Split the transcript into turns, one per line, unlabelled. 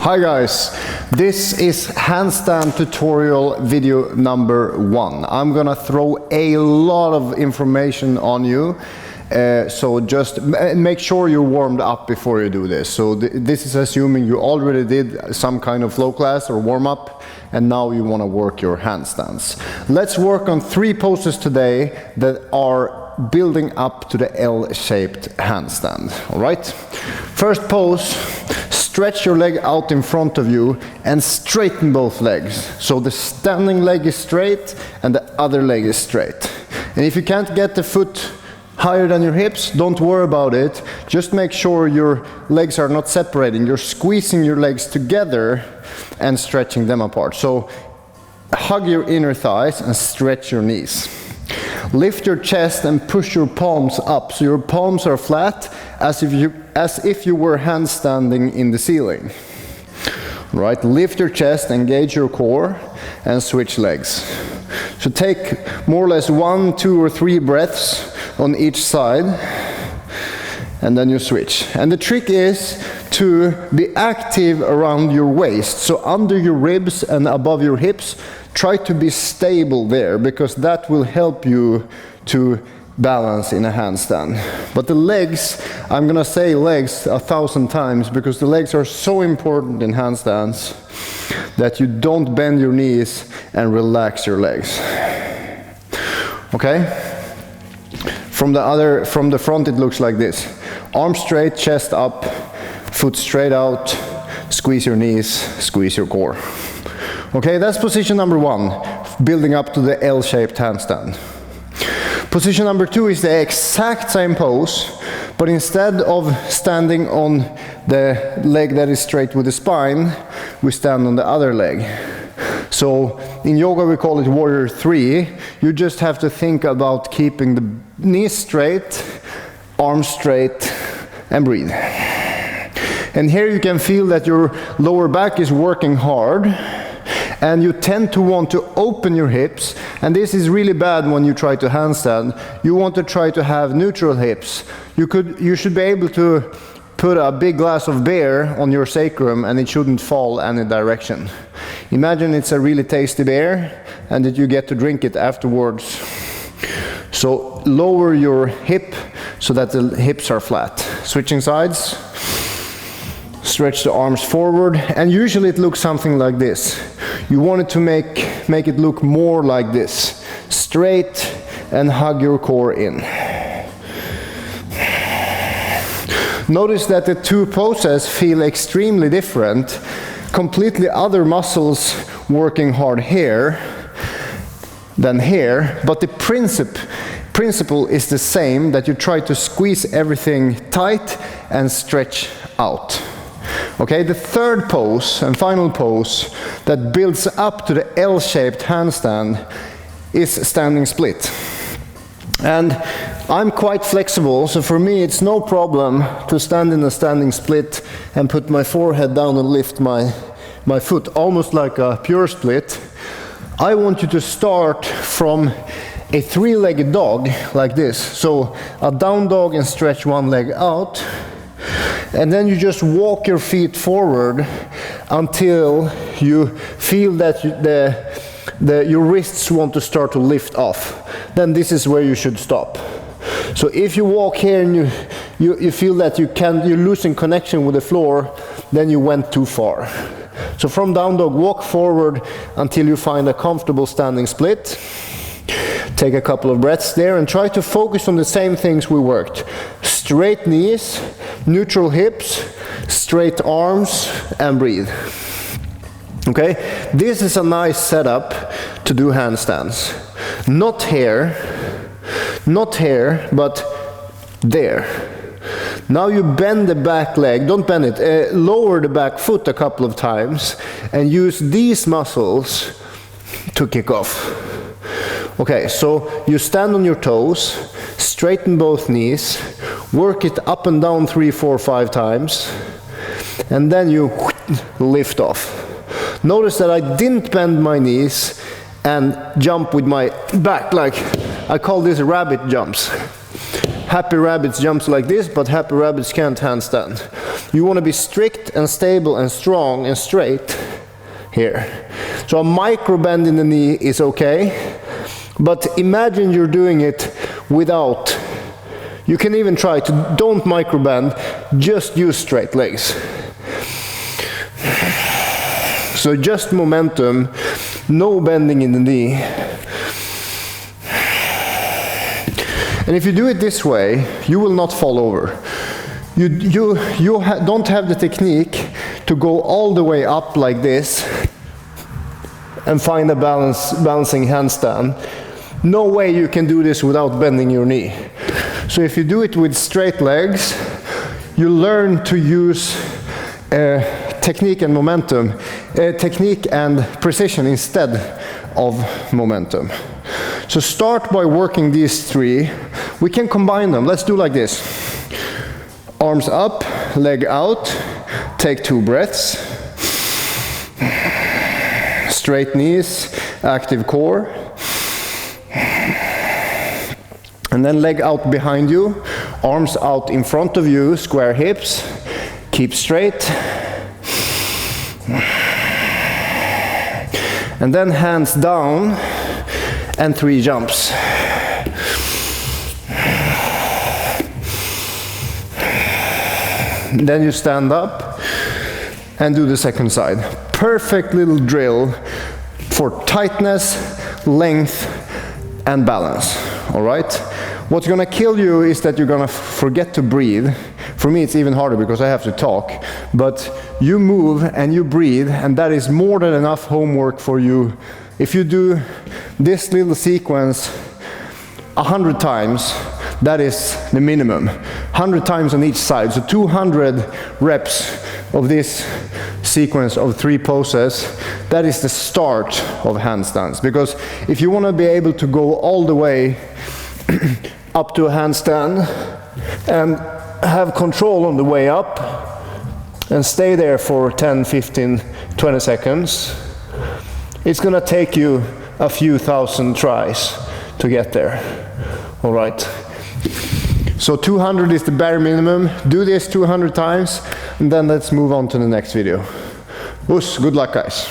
Hi guys, this is handstand tutorial video number 1. I'm gonna throw a lot of information on you, so just make sure you're warmed up before you do this. So this is assuming you already did some kind of flow class or warm up and now you want to work your handstands. Let's work on 3 poses today that are building up to the L-shaped handstand. All right, first pose, stretch your leg out in front of you and straighten both legs. So the standing leg is straight and the other leg is straight. And if you can't get the foot higher than your hips, don't worry about it. Just make sure your legs are not separating. You're squeezing your legs together and stretching them apart. So hug your inner thighs and stretch your knees. Lift your chest and push your palms up, so your palms are flat as if you were handstanding in the ceiling. Right? Lift your chest, engage your core, and switch legs. So take more or less 1, 2, or 3 breaths on each side, and then you switch. And the trick is to be active around your waist, so under your ribs and above your hips. Try to be stable there, because that will help you to balance in a handstand. But the legs, I'm gonna say legs 1,000 times, because the legs are so important in handstands that you don't bend your knees and relax your legs. Okay? From the front it looks like this. Arms straight, chest up, foot straight out, squeeze your knees, squeeze your core. Okay, that's position number 1, building up to the L-shaped handstand. Position number 2 is the exact same pose, but instead of standing on the leg that is straight with the spine, we stand on the other leg. So in yoga we call it warrior 3. You just have to think about keeping the knees straight, arms straight, and breathe. And here you can feel that your lower back is working hard, and you tend to want to open your hips, and this is really bad when you try to handstand. You want to try to have neutral hips. You should be able to put a big glass of beer on your sacrum and it shouldn't fall any direction. Imagine it's a really tasty beer and that you get to drink it afterwards. So lower your hip so that the hips are flat. Switching sides. Stretch the arms forward, and usually it looks something like this. You want it to make it look more like this. Straight, and hug your core in. Notice that the 2 poses feel extremely different. Completely other muscles working hard here than here, but the principle is the same, that you try to squeeze everything tight and stretch out. Okay, the third pose and final pose that builds up to the L-shaped handstand is standing split. And I'm quite flexible, so for me it's no problem to stand in a standing split and put my forehead down and lift my foot, almost like a pure split. I want you to start from a 3-legged dog like this. So a down dog and stretch one leg out. And then you just walk your feet forward until you feel that your wrists want to start to lift off. Then this is where you should stop. So if you walk here and you feel that you're losing connection with the floor, then you went too far. So from down dog, walk forward until you find a comfortable standing split. Take a couple of breaths there and try to focus on the same things we worked. Straight knees, neutral hips, straight arms, and breathe. Okay, this is a nice setup to do handstands. Not here, but there. Now you bend the back leg, don't bend it, lower the back foot a couple of times and use these muscles to kick off. Okay, so you stand on your toes, straighten both knees, work it up and down 3, 4, 5 times, and then you lift off. Notice that I didn't bend my knees and jump with my back, like I call this rabbit jumps. Happy rabbits jumps like this, but happy rabbits can't handstand. You want to be strict and stable and strong and straight here. So a micro bend in the knee is okay, but imagine you're doing it without. You can even try to don't micro bend, just use straight legs. So just momentum, no bending in the knee. And if you do it this way, you will not fall over. You don't have the technique to go all the way up like this and find a balancing handstand. No way you can do this without bending your knee. So if you do it with straight legs, you learn to use technique and momentum, technique and precision instead of momentum. So start by working these three. We can combine them. Let's do like this. Arms up, leg out, take 2 breaths. Straight knees, active core. And then leg out behind you, arms out in front of you, square hips, keep straight. And then hands down and 3 jumps. Then you stand up and do the second side. Perfect little drill for tightness, length, and balance. All right? What's gonna kill you is that you're gonna forget to breathe. For me, it's even harder because I have to talk. But you move and you breathe, and that is more than enough homework for you. If you do this little sequence 100 times, that is the minimum. 100 times on each side. So 200 reps of this sequence of 3 poses, that is the start of handstands. Because if you want to be able to go all the way up to a handstand and have control on the way up and stay there for 10, 15, 20 seconds, it's going to take you a few thousand tries to get there. All right. So 200 is the bare minimum. Do this 200 times, and then let's move on to the next video. Good luck, guys.